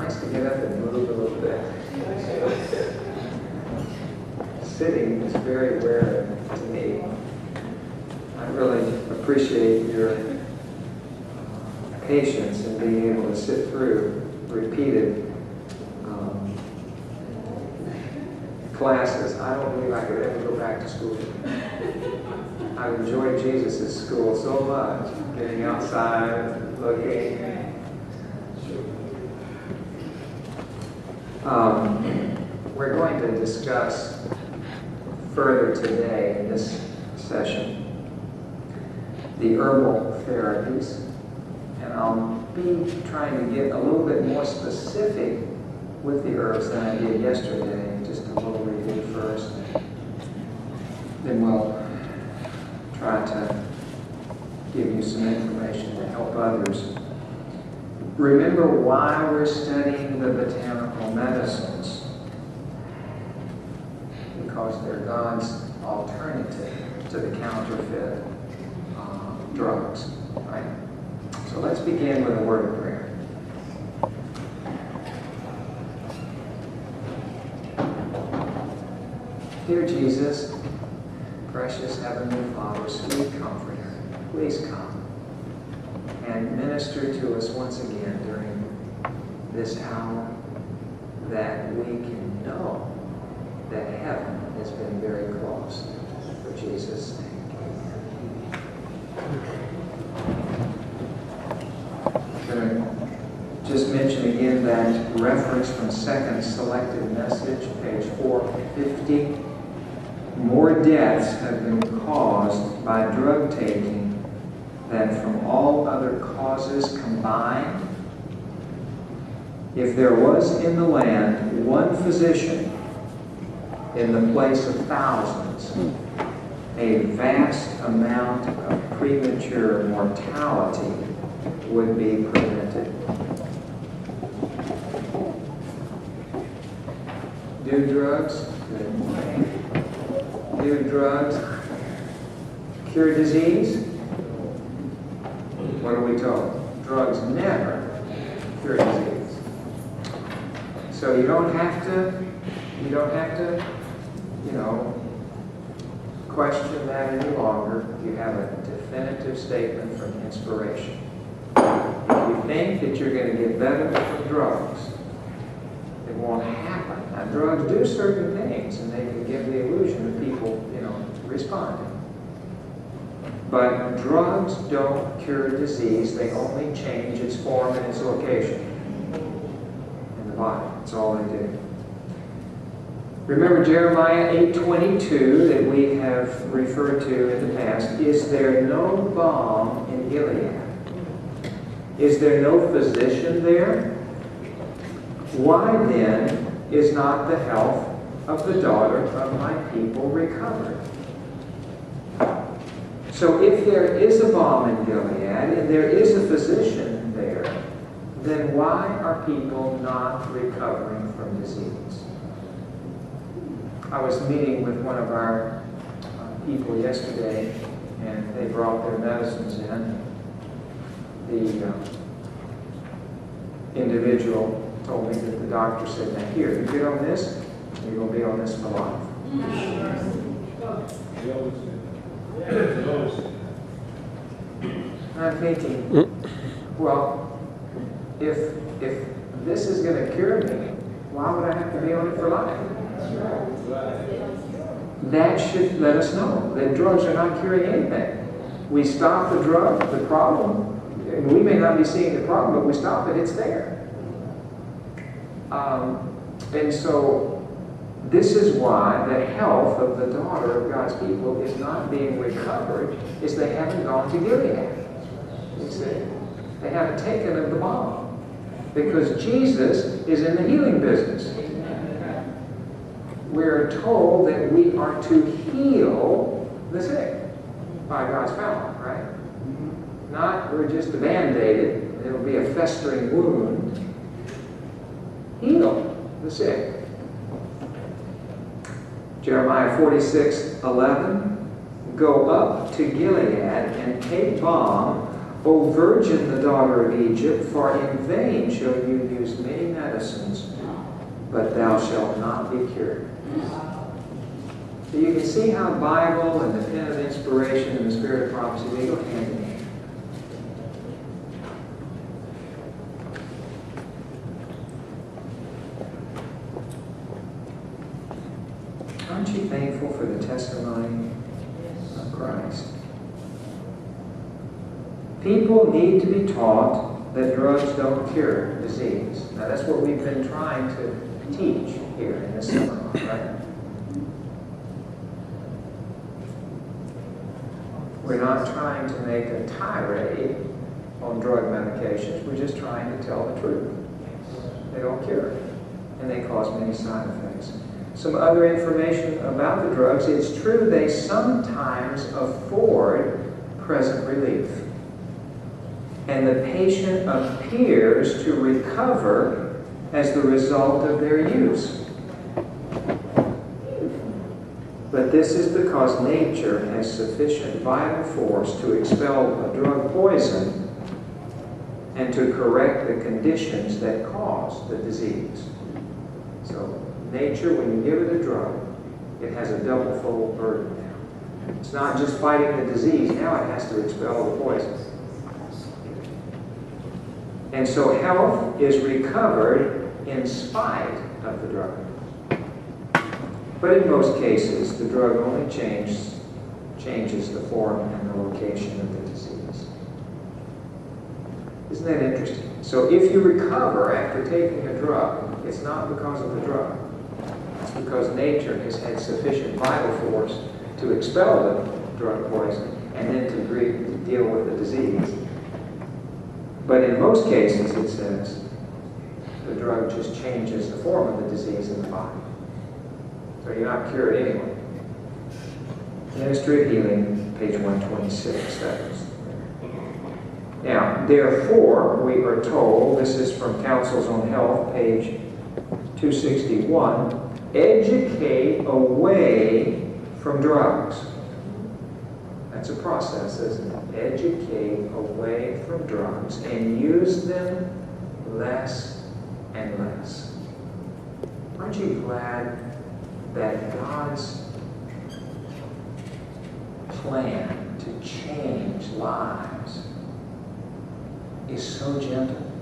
nice to get up and move a little bit. Sitting is very wearing to me. I really appreciate your patience in being able to sit through repeated classes. I don't believe I could ever go back to school. I've enjoyed Jesus' school so much, getting outside, looking. We're going to discuss further today in this session the herbal therapies, and I'll be trying to get a little bit more specific with the herbs than I did yesterday. Just a little review first, then we'll try to give you some information to help others. Remember why we're studying the botanical medicines. Because they're God's alternative to the counterfeit drugs, right? So let's begin with a word of prayer. Dear Jesus, precious Heavenly Father, sweet Comforter, please come and minister to us once again during this hour, that we can know that heaven has been very close. For Jesus' name, I'm going to just mention again that reference from Second Selected Message, page 450. More deaths have been caused by drug taking than from all other causes combined. If there was in the land one physician in the place of thousands, a vast amount of premature mortality would be prevented. Do drugs? Do drugs cure disease? What are we told? Drugs never cure disease. So you don't have to, question that any longer. You have a definitive statement from inspiration. If you think that you're going to get better from drugs, it won't happen. Now, drugs do certain things, and they can give the illusion of people, responding. But drugs don't cure disease. They only change its form and its location in the body. That's all they do. Remember Jeremiah 8:22 that we have referred to in the past. Is there no balm in Gilead? Is there no physician there? Why then is not the health of the daughter of my people recovered? So if there is a balm in Gilead and there is a physician there, then why are people not recovering from disease? I was meeting with one of our people yesterday, and they brought their medicines in. The individual told me that the doctor said, now here, you get on this, you're going to be on this for life. I'm thinking, well, if this is going to cure me, why would I have to be on it for life? That should let us know that drugs are not curing anything. We stop the drug, the problem, and we may not be seeing the problem, but we stop it, it's there. And so this is why the health of the daughter of God's people is not being recovered, is they haven't gone to Gilead. You see? They haven't taken of the balm. Because Jesus is in the healing business. We're told that we are to heal the sick by God's power, right? Not we're just band-aided, it'll be a festering wound. Heal the sick. Jeremiah 46:11, go up to Gilead and take balm, O virgin, the daughter of Egypt, for in vain shall you use many medicines but thou shalt not be cured. So you can see how the Bible and the pen of inspiration and the spirit of prophecy, they go hand in hand. Aren't you thankful for the testimony of Christ? People need to be taught that drugs don't cure disease. Now that's what we've been trying to teach here in this seminar, right? We're not trying to make a tirade on drug medications. We're just trying to tell the truth. They don't cure, and they cause many side effects. Some other information about the drugs. It's true they sometimes afford present relief, and the patient appears to recover as the result of their use. But this is because nature has sufficient vital force to expel a drug poison and to correct the conditions that cause the disease. So nature, when you give it a drug, it has a double-fold burden now. It's not just fighting the disease, now it has to expel the poison. And so health is recovered in spite of the drug. But in most cases, the drug only changes the form and the location of the disease. Isn't that interesting? So if you recover after taking a drug, it's not because of the drug. It's because nature has had sufficient vital force to expel the drug poison and then to deal with the disease. But in most cases, it says, the drug just changes the form of the disease in the body. So you're not cured anyway. Ministry of Healing, page 126. That is. Now, therefore, we are told, this is from Counsels on Health, page 261, educate away from drugs. That's a process, isn't it? Educate away from drugs and use them less and less. Aren't you glad that God's plan to change lives is so gentle?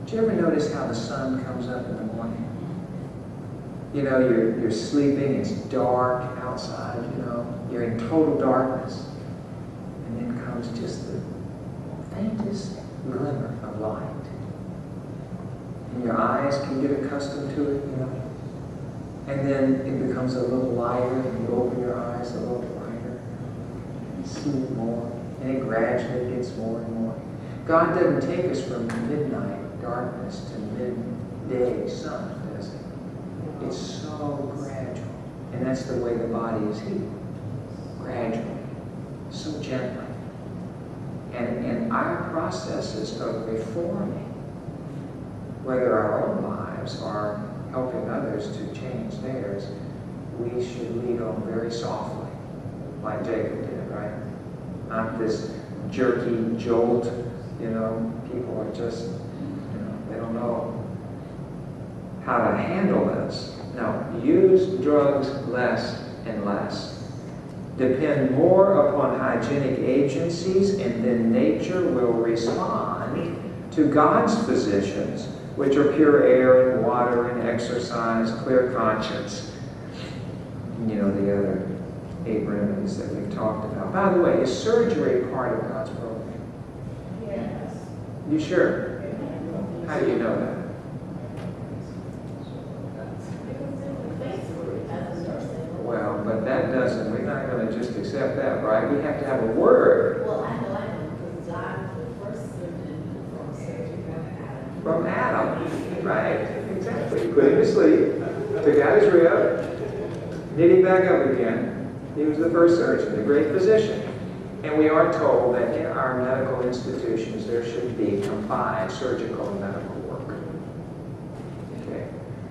Do you ever notice how the sun comes up in the morning? You know, you're sleeping, it's dark outside, you know, you're in total darkness. And then comes just the faintest glimmer of light. And your eyes can get accustomed to it, you know. And then it becomes a little lighter, and you open your eyes a little wider, and you see it more, and it gradually gets more and more. God doesn't take us from midnight darkness to midday sun, does He? It's so gradual. And that's the way the body is healed. Gradually. So gently. And our processes of reforming, whether our own lives are helping others to change theirs, we should lead on very softly, like Jacob did, right? Not this jerky jolt, you know, people are just, you know, they don't know how to handle this. No, use drugs less and less. Depend more upon hygienic agencies, and then nature will respond to God's physicians, which are pure air and water and exercise, clear conscience. You know, the other 8 remedies that we've talked about. By the way, is surgery part of God's program? Yes. You sure? How do you know that? Well, but that doesn't, we're not going to just accept that, right? We have to have a word. Well, I know because God, the first surgeon from surgery From Adam. Right, exactly. Put him to sleep, took out his rib, knit him back up again. He was the first surgeon, the great physician. And we are told that in our medical institutions there should be combined surgical and medical work. Okay.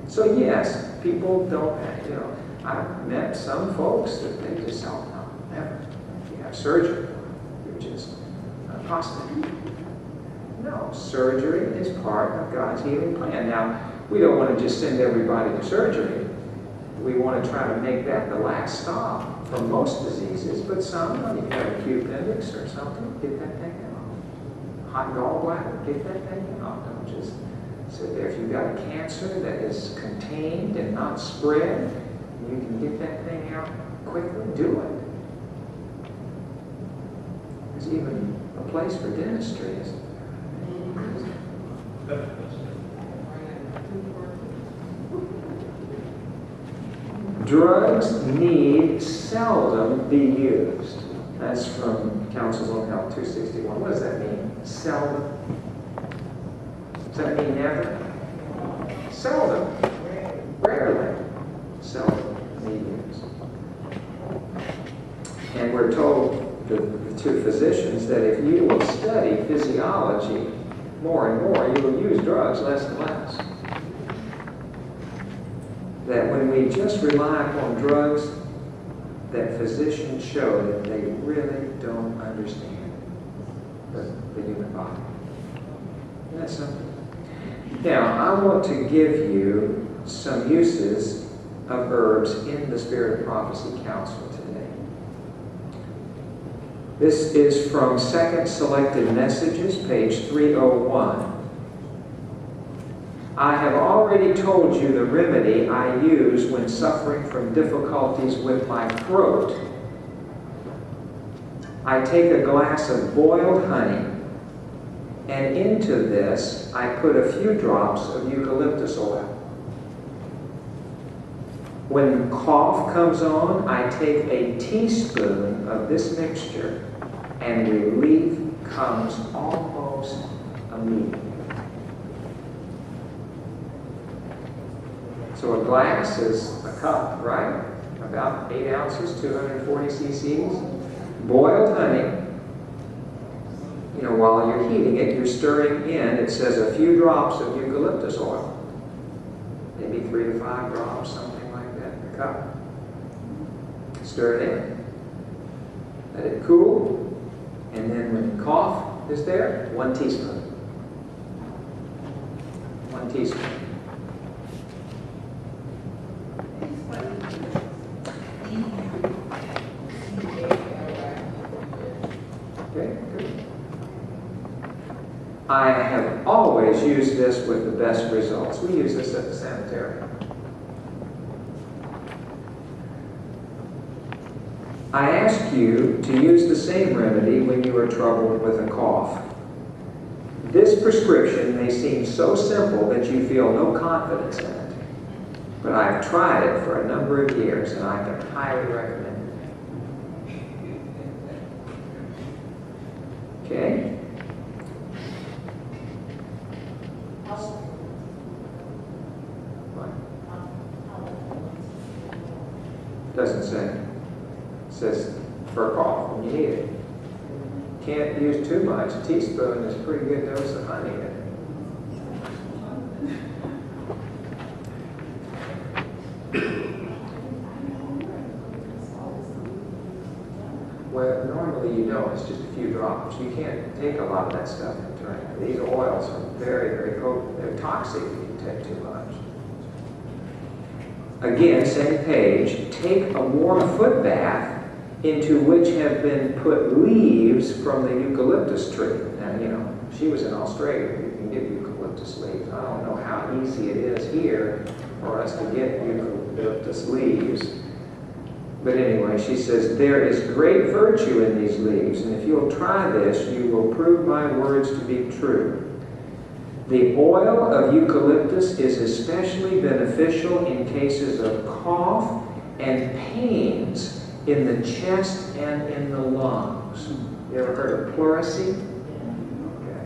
So yes, people don't, you know, I've met some folks that they just don't know, never. You have surgery, you're just apostate. No, No, surgery is part of God's healing plan. Now, we don't want to just send everybody to surgery. We want to try to make that the last stop for most diseases, but some, if you have an acute appendix or something, get that thing out. Hot gallbladder, get that thing out. Don't just sit there. If you've got a cancer that is contained and not spread, you can get that thing out quickly, do it. There's even a place for dentistry, isn't there? Drugs need seldom be used. That's from Councils on Health 261. What does that mean? Seldom. Does that mean never? Seldom. Rarely. Seldom need used. And we're told to physicians that if you will study physiology more and more, you will use drugs less and less. That when we just rely upon drugs, that physicians show that they really don't understand the human body. Isn't that something? Now, I want to give you some uses of herbs in the Spirit of Prophecy Council today. This is from Second Selected Messages, page 301. I have already told you the remedy I use when suffering from difficulties with my throat. I take a glass of boiled honey, and into this I put a few drops of eucalyptus oil. When cough comes on, I take a teaspoon of this mixture, and relief comes almost immediately. So a glass is a cup, right? About 8 ounces, 240 cc's. Boiled honey. You know, while you're heating it, you're stirring in, it says a few drops of eucalyptus oil. Maybe 3 to 5 drops, something like that in a cup. Stir it in. Let it cool. And then when cough is there, 1 teaspoon. 1 teaspoon. I have always used this with the best results. We use this at the sanitarium. I ask you to use the same remedy when you are troubled with a cough. This prescription may seem so simple that you feel no confidence in it, but I've tried it for a number of years and I can highly recommend it. Okay? Doesn't say. It says for a cough when you need it. Can't use too much. A teaspoon is a pretty good dose of honey in it. Well, normally you don't. It's just a few drops. You can't take a lot of that stuff and drink. These oils are very, very potent. They're toxic if you take too much. Again, same page. Take a warm foot bath into which have been put leaves from the eucalyptus tree. Now, you know, she was in Australia. You can get eucalyptus leaves. I don't know how easy it is here for us to get eucalyptus leaves. But anyway, she says, there is great virtue in these leaves, and if you'll try this, you will prove my words to be true. The oil of eucalyptus is especially beneficial in cases of cough and pains in the chest and in the lungs. You ever heard of pleurisy? Okay.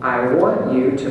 I want you to